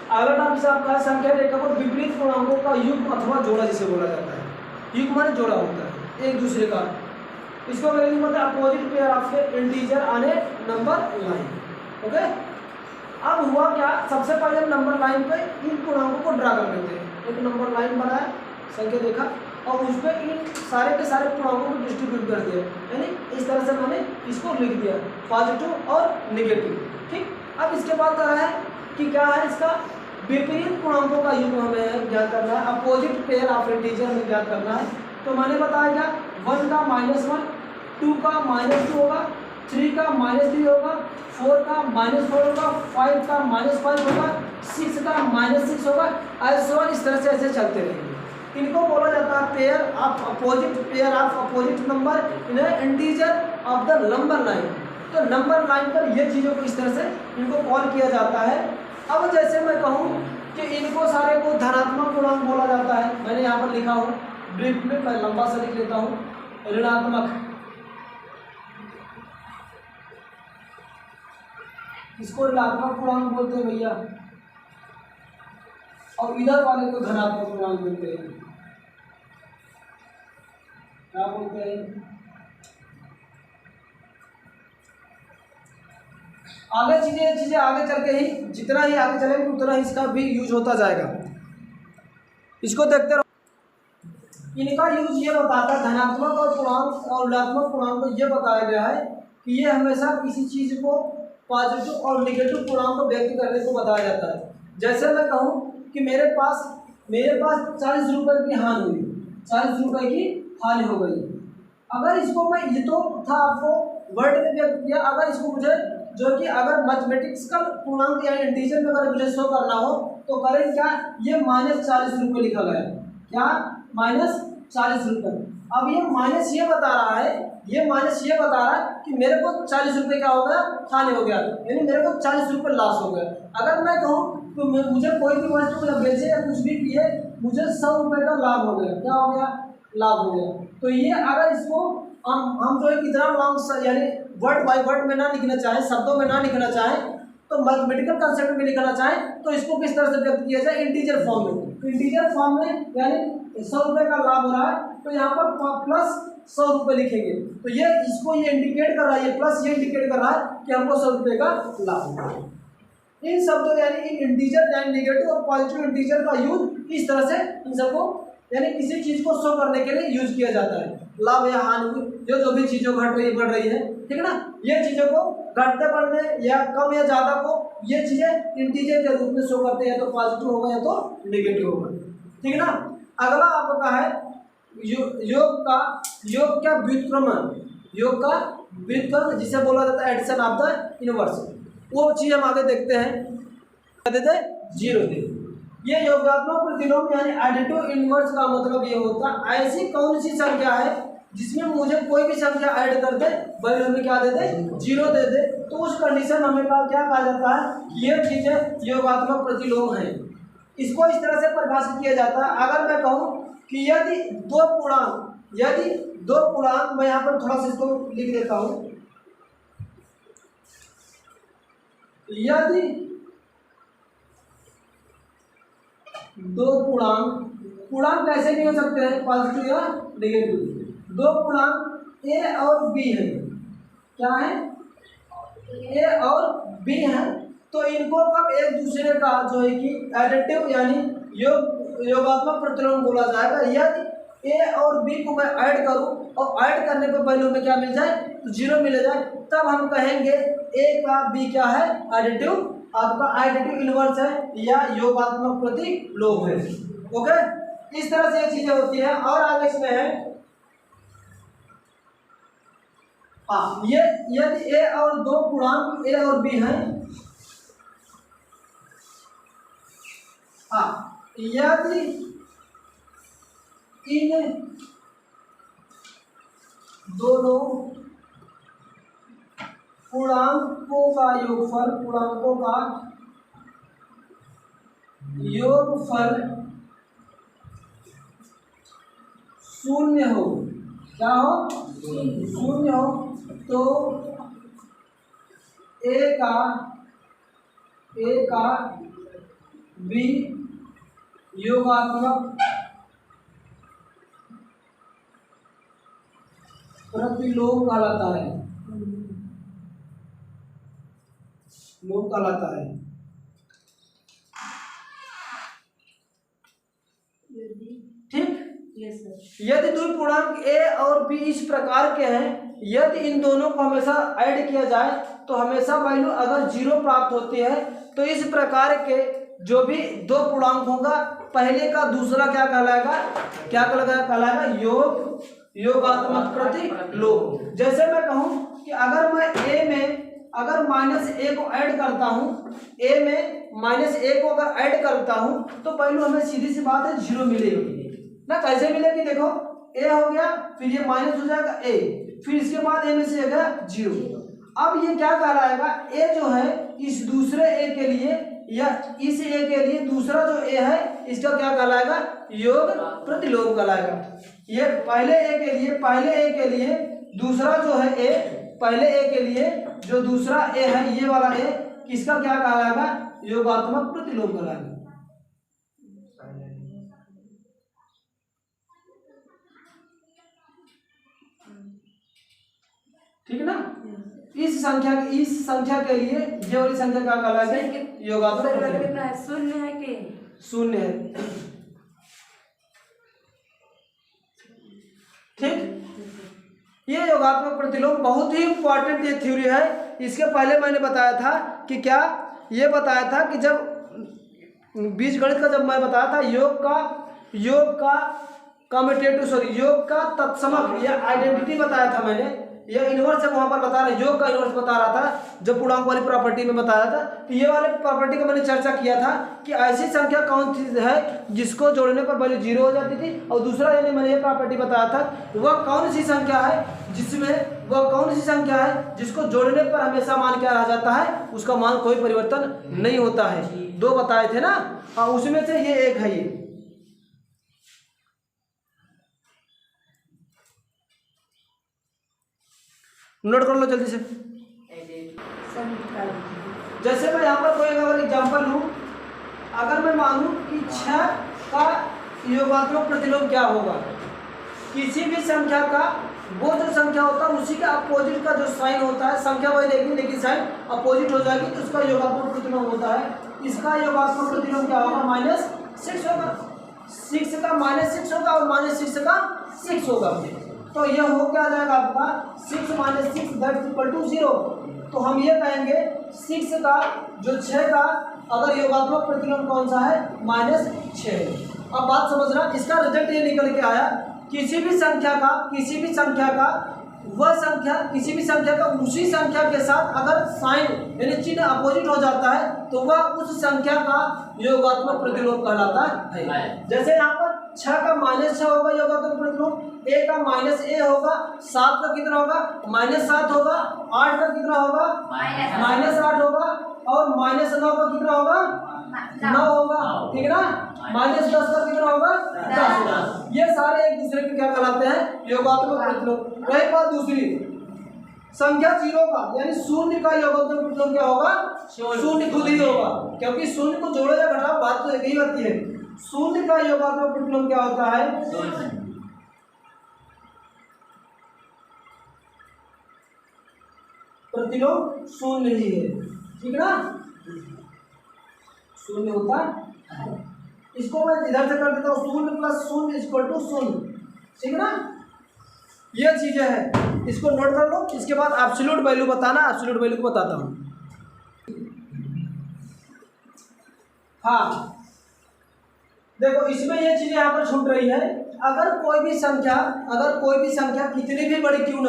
अगला टॉपिक से आपका संख्या रेखा पर विपरीत पूर्णांकों का युग्म अथवा जोड़ा जिसे बोला जाता है। युग्म माने जोड़ा होता है एक दूसरे का। इसको अंग्रेजी में अपोजिट पेयर ऑफ इंटीजर आने नंबर लाइन। ओके, अब हुआ क्या, सबसे पहले हम नंबर लाइन पे इन पूर्णांकों को ड्रा कर लेते हैं। एक नंबर लाइन बनाया, संख्या देखा और उस पर इन सारे के सारे पूर्णांकों को डिस्ट्रीब्यूट कर दिया, यानी इस तरह से मैंने इसको लिख दिया पॉजिटिव और नेगेटिव। ठीक, अब इसके बाद कहा है कि क्या है, इसका विपरीत पूर्णांकों का युग्म हमें ज्ञात करना है, अपोजिट पेयर ऑफ इंटीजर हमें ज्ञात करना है। तो मैंने बताया क्या, 1 का -1, 2 का -2 होगा, 3 का -3 होगा, 4 का -4 होगा, 5 का -5 होगा, 6 का -6 होगा, ऐसे इस तरह से ऐसे चलते रहेंगे। इनको बोला जाता है pair of opposite number in integer of the number line. तो नंबर लाइन पर ये चीज़ों को इस तरह से इनको कॉल किया जाता है। अब जैसे मैं कहूँ कि इनको सारे को धनात्मक पूर्णांक बोला जाता है, मैंने यहाँ पर लिखा हूँ ब्रीफ में, मैं लंबा सा लिख लेता हूँ, ऋणात्मक, इसको ऋणात्मक पूर्णांक बोलते हैं भैया, और इधर वाले को धनात्मक पूर्णांक बोलते हैं। क्या बोलते हैं, आगे चीजें आगे चल के ही, जितना ही आगे चलेंगे उतना ही इसका भी यूज होता जाएगा। इसको देखते रहो। इनका यूज ये बताता है, धनात्मक और पूर्णांक और ऋणात्मक पूर्णांक को ये बताया गया है कि ये हमेशा किसी चीज को पॉजिटिव और नेगेटिव पूर्णांक को व्यक्त करने को बताया जाता है। जैसे मैं कहूँ कि मेरे पास 40 रुपए की हानि हुई, 40 रुपए की हानि हो गई। अगर इसको मैं, ये तो था आपको वर्ड में व्यक्त किया, अगर इसको मुझे जो कि अगर मैथमेटिक्स पूर्णांक या इंटीजर में अगर मुझे शो करना हो तो करें क्या, ये -40 रुपये लिखा गया, क्या -40 रुपये। अब ये माइनस ये बता रहा है, कि मेरे को 40 रुपये क्या हो गया, हानि हो गया, यानी मेरे को 40 रुपये लॉस हो गया। अगर मैं कहूँ तो मुझे कोई भी वस्तु या बेचे या कुछ भी किए, मुझे 100 रुपये का लाभ हो गया, क्या हो गया, लाभ हो गया। तो ये अगर इसको हम जो है कितना लॉन्ग यानी वर्ड बाय वर्ड में ना लिखना चाहें, शब्दों में ना लिखना चाहें, तो मैथमेटिकल कंसेप्ट में लिखना चाहें, तो इसको किस तरह से व्यक्त किया जाए, इंटीजर फॉर्म में। तो इंटीजर फॉर्म में यानी 100 रुपये का लाभ हो रहा है, तो यहाँ पर प्लस 100 रुपये लिखेंगे। तो ये इसको ये इंडिकेट कर रहा है, ये प्लस ये इंडिकेट कर रहा है कि हमको 100 रुपये का लाभ होगा। इन शब्दों यानी इन इंटीजर यानी नेगेटिव और पॉजिटिव इंटीजर का यूज इस तरह से इन सबको यानी किसी चीज को शो करने के लिए यूज किया जाता है। लाभ या हानि, जो भी चीज़ों घट रही बढ़ रही है, ठीक है ना, ये चीज़ों को घटते बढ़ने या कम या ज़्यादा को ये चीज़ें इंटीजर के रूप में शो करते हैं, तो पॉजिटिव होगा या तो नेगेटिव होगा, ठीक है ना। अगला आपका है योग का व्युत्क्रमण, जिसे बोला जाता है एडिशन ऑफ द इनवर्स। वो चीज़ हम आगे देखते हैं, देते 0 दे। ये योगात्मक प्रतिलोम यानी एडिटिव इनवर्स का मतलब ये होता है, ऐसी कौन सी संख्या है जिसमें मुझे कोई भी संख्या ऐड कर दे, वही हमें क्या दे दे, 0 दे दे, तो उस कंडीशन हमें क्या कहा जाता है, ये चीजें योगात्मक प्रतिलोम है। इसको इस तरह से परिभाषित किया जाता है। अगर मैं कहूँ कि यदि दो पूर्णांक, मैं यहाँ पर थोड़ा सा इसको लिख देता हूँ, यदि दो पूर्णांक कैसे नहीं हो सकते हैं, पॉजिटिव या नेगेटिव। दो पूर्णांक ए और बी है, क्या है, ए और बी है, तो इनको कब एक दूसरे का जो है कि एडिटिव यानी योगात्मक प्रतिलोम बोला जाएगा। यदि ए और बी को मैं ऐड करूं और ऐड करने पर पहले में क्या मिल जाए, तो 0 मिल जाए, तब हम कहेंगे ए का बी क्या है, एडिटिव, आपका एडिटिव इनवर्स है या योगात्मक प्रतिलोम है। ओके, इस तरह से ये चीजें होती है। और आगे इसमें है ये यदि ए और दो पूर्णांक ए और बी हैं, यदि इन दोनों पूर्णांकों का योगफल शून्य हो, क्या हो, शून्य हो, तो ए का भी योगात्मक प्रतिलोम कहलाता है, लोम कहलाता है। ठीक, यदि द्विपूर्णांक a और b इस प्रकार के हैं, यदि इन दोनों को हमेशा ऐड किया जाए तो हमेशा वैल्यू अगर 0 प्राप्त होती है, तो इस प्रकार के जो भी दो पूर्णांक होगा, पहले का दूसरा क्या कहलाएगा, क्या कहलाएगा, योगात्मक प्रतिलोम। जैसे मैं कहूं कि अगर मैं a में अगर -a को ऐड करता हूं, a में -a को अगर ऐड करता हूं, तो पहले हमें सीधी सी बात है 0 मिलेगी ना। कैसे मिलेगी, देखो a हो गया, फिर ये माइनस हो जाएगा a, फिर इसके बाद a में से आ गया 0। अब ये क्या कहलाएगा, a जो है इस दूसरे a के लिए या इस a के लिए दूसरा जो a है, इसका क्या कहलाएगा, योग प्रतिलोम कहलाएगा। ये पहले a के लिए दूसरा जो है a, पहले a के लिए जो दूसरा a है, ये वाला a, किसका क्या कहलाएगा, योगात्मक प्रतिलोम कहलाएगा। ठीक है ना। इस संख्या के लिए ये वाली संख्या क्या कहलाएगी, योगात्मक। शून्य है कि शून्य है। ठीक, ये योगात्मक प्रतिलोम बहुत ही इंपॉर्टेंट ये थ्योरी है। इसके पहले मैंने बताया था कि क्या, ये बताया था कि जब बीजगणित का जब मैं बताया था योग का कम्यूटेटिव योग का तत्समक या आइडेंटिटी बताया था मैंने, यह इनवर्स है वहां पर बता रहा, योग का इनवर्स बता रहा था, जो पूर्णांक वाली प्रॉपर्टी में बताया था। तो ये वाले प्रॉपर्टी का मैंने चर्चा किया था कि ऐसी संख्या कौन सी है जिसको जोड़ने पर वैल्यू 0 हो जाती थी, और दूसरा यानी मैंने ये प्रॉपर्टी बताया था वह कौन सी संख्या है जिसको जोड़ने पर हमेशा मान क्या रह जाता है, उसका मान कोई परिवर्तन नहीं होता है। 2 बताए थे ना, हाँ, उसमें से ये एक है। ये नोट कर लो जल्दी से। जैसे मैं यहाँ पर कोई अगर एग्जांपल लूँ, अगर मैं मानूं कि 6 का योगात्मक प्रतिलोम क्या होगा, किसी भी संख्या का वो जो संख्या होता है उसी के अपोजिट का जो साइन होता है, संख्या वही देगी लेकिन साइन अपोजिट हो जाएगी, तो उसका योगात्मक प्रतिलोम होता है। इसका योगात्मक प्रतिलोम क्या होगा, -6 होगा। 6 का -6 होगा और -6 का 6 होगा, तो यह हो क्या जाएगा आपका 6 - 6 = 0। तो हम ये कहेंगे 6 का जो 6 का अगर योगात्मक प्रतिलोम कौन सा है, -6। अब बात समझना, इसका रिजल्ट ये निकल के आया, किसी भी संख्या का वह संख्या किसी भी संख्या का उसी संख्या के साथ अगर साइन यानी चिन्ह अपोजिट हो जाता है तो वह उस संख्या का योगात्मक प्रतिलोम कहलाता है। जैसे यहाँ पर 6 का -6 होगा योगात्मक प्रतिलोम, a का -a होगा, 7 का कितना होगा, -7 होगा, 8 का कितना होगा, -8 होगा, और -9 का कितना होगा, 9 होगा। ठीक है ना। -10 का कितना होगा, 10। ये सारे एक दूसरे के क्या कहलाते हैं, योगात्मक प्रतिलोम। वही बात दूसरी, संख्या 0 का यानी शून्य का योगात्मक प्रतिलोम क्या होगा, शून्य खुद ही होगा, क्योंकि शून्य को जोड़ो या घटाओ बात तो एक ही होती है। शून्य का योगात्मक प्रतिलोम क्या होता है, प्रतिलोम शून्य ही है। ठीक है ना, शून्य होता है। इसको मैं इधर से कर देता हूँ, 0 + 0 = 0। ठीक है ना, ये चीजें हैं, इसको नोट कर लो। इसके बाद एब्सोल्यूट वैल्यू बताना, एब्सोल्यूट वैल्यू को बताता हूँ। हाँ देखो, इसमें ये चीजें यहाँ पर छूट रही है। अगर कोई भी संख्या कितनी भी बड़ी क्यों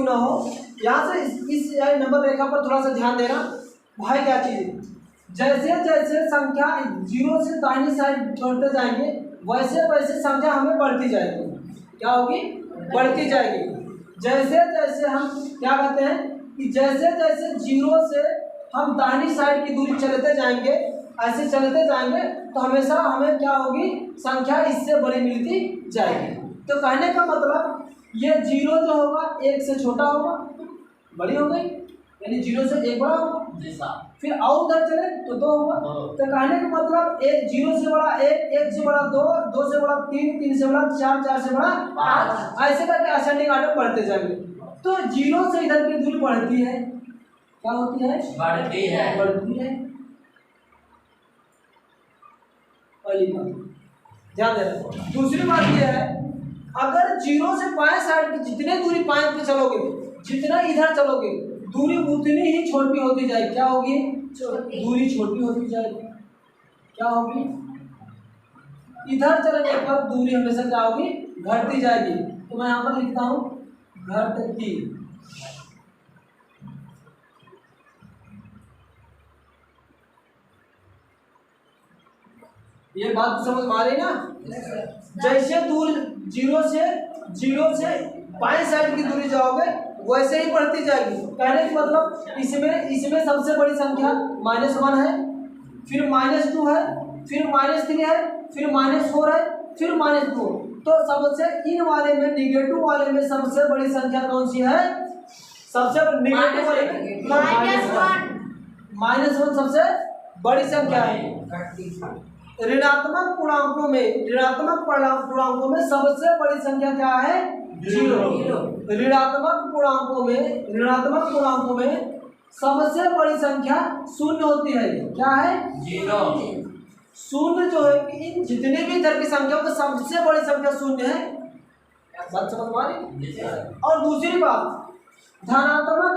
ना हो, यहाँ से इस नंबर रेखा पर थोड़ा सा ध्यान देना भाई। क्या चीज, जैसे जैसे संख्या 0 से दाहिनी साइड बढ़ते जाएंगे वैसे वैसे संख्या हमें बढ़ती जाएगी। क्या होगी, बढ़ती जाएगी। जैसे जैसे हम क्या कहते हैं कि जैसे जैसे 0 से हम दाहिनी साइड की दूरी चलते जाएंगे, ऐसे चलते जाएंगे तो हमेशा हमें क्या होगी, संख्या इससे बड़ी मिलती जाएगी। तो कहने का मतलब ये 0 जो होगा 1 से छोटा होगा, बड़ी हो गई, यानी 0 से 1 बड़ा होगा। जी साहब। फिर और उधर चले तो 2 होगा। तो कहने का मतलब 0 से बड़ा 1, 1 से बड़ा 2, 2 से बड़ा 3, 3 से बड़ा 4, 4 से बड़ा 5, ऐसे करके असेंडिंग ऑर्डर बढ़ते जाएंगे। तो 0 से इधर की दूरी बढ़ती है, क्या होती है? बढ़ती है। बढ़ती है। पहली बात ध्यान देना। दूसरी बात यह है, अगर 0 से बाएं साइड की जितने दूरी बाएं पे चलोगे, जितना इधर चलोगे, दूरी उतनी ही छोटी होती जाएगी। क्या होगी? दूरी छोटी होती जाएगी। क्या होगी? इधर चलने पर दूरी हमेशा क्या होगी? घटती जाएगी। तो मैं यहाँ पर लिखता हूँ घटती। ये बात समझ में आ रही ना? जैसे दूर 0 से बाएं साइड की दूरी जाओगे वैसे ही बढ़ती जाएगी। कहने का मतलब इसमें सबसे बड़ी संख्या -1 है, फिर -2 है, फिर -3 है, फिर -4 है, फिर -2। तो सबसे इन वाले में, निगेटिव वाले में सबसे बड़ी संख्या कौन सी है? सबसे निगेटिव वाले में -1 सबसे बड़ी संख्या है। ऋणात्मक पूर्णांकों में सबसे बड़ी संख्या क्या है? 0। ऋणात्मक पूर्णांकों में सबसे बड़ी संख्या 0 होती है। क्या है? 0। 0 जो है कि इन जितने भी इधर की संख्या में सबसे बड़ी संख्या 0 है। बात समझ में आ रही? और दूसरी बात, धनात्मक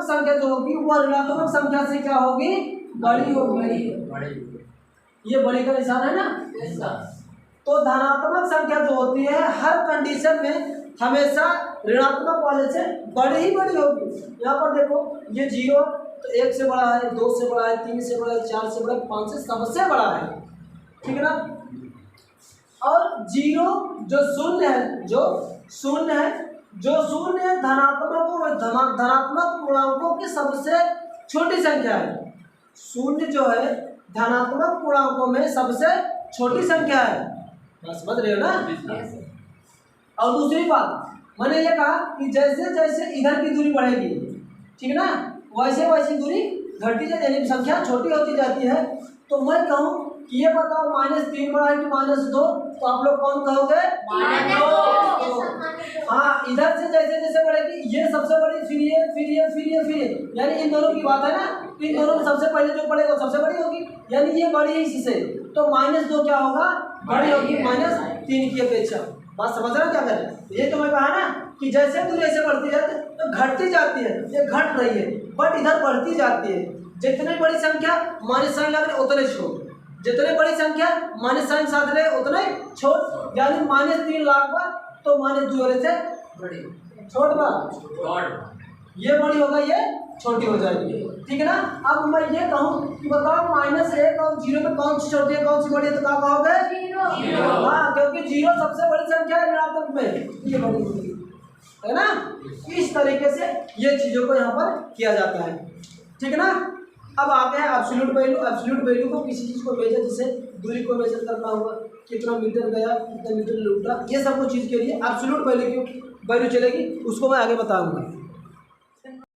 संख्या जो होगी वह ऋणात्मक संख्या से क्या होगी? बड़ी होगी। ये बड़ी का निशान है ना? तो धनात्मक संख्या जो होती है हर कंडीशन में हमेशा ऋणात्मक वाले से बड़ी ही बड़ी होगी। यहाँ पर देखो, ये 0 तो 1 से बड़ा है, 2 से बड़ा है, 3 से बड़ा है, 4 से बड़ा है, 5 से सबसे बड़ा है। ठीक है ना? और 0 जो शून्य है धनात्मक पूर्णांकों की सबसे छोटी संख्या है। 0 जो है धनात्मक पूर्णांकों में सबसे छोटी संख्या है। समझ रहे हो ना? और दूसरी बात मैंने ये कहा कि जैसे जैसे इधर की दूरी बढ़ेगी, ठीक है ना, वैसे वैसी दूरी घटती जाती है, संख्या छोटी होती जाती है। तो मैं कहूँ कि ये बताओ -3 बड़ा है कि -2? तो आप लोग कौन कहोगे? -2। हाँ, इधर से जैसे जैसे बढ़ेगी ये सबसे बड़ी, फिर ये, यानी इन दोनों की बात है ना, इन दोनों में सबसे पहले जो बढ़ेगा सबसे बड़ी होगी, यानी ये बड़ी है इसी से। तो -2 क्या होगा? बड़ी होगी -3 की अपेक्षा। बात समझ रहे हो क्या कर रहे हैं? ये तो मैं कहा ना कि जैसे दूरी ऐसे बढ़ती जाती है तो घटती जाती है, ये घट रही है, बट इधर बढ़ती जाती है। जितनी बड़ी संख्या माइनस साइन लग रहे उतने छोट, जितने बड़ी संख्या माइनस साइन साथ रहे उतने छोट। यानी -3 लाख बार तो -2 वाले से बड़ी, छोट बार ये बड़ी होगा, ये छोटी हो जाएगी। ठीक है ना? अब मैं ये कहूँ कि बताओ -1 और 0 में कौन सी छोटी है कौन सी बड़ी है? तो क्या कहोगे? 0। हाँ, क्योंकि 0 सबसे बड़ी संख्या है ऋणात्मक में, ये बड़ी होगी, है ना? इस तरीके से ये चीजों को यहाँ पर किया जाता है। ठीक है ना? अब आते हैं एब्सोल्यूट वैल्यू को किसी चीज को मेजर, जिसे दूरी को मेजर करना होगा, कितना मीटर गया, कितना मीटर लूटा, ये सब कुछ चीज के लिए एब्सोल्यूट वैल्यू चलेगी, उसको मैं आगे बताऊंगा।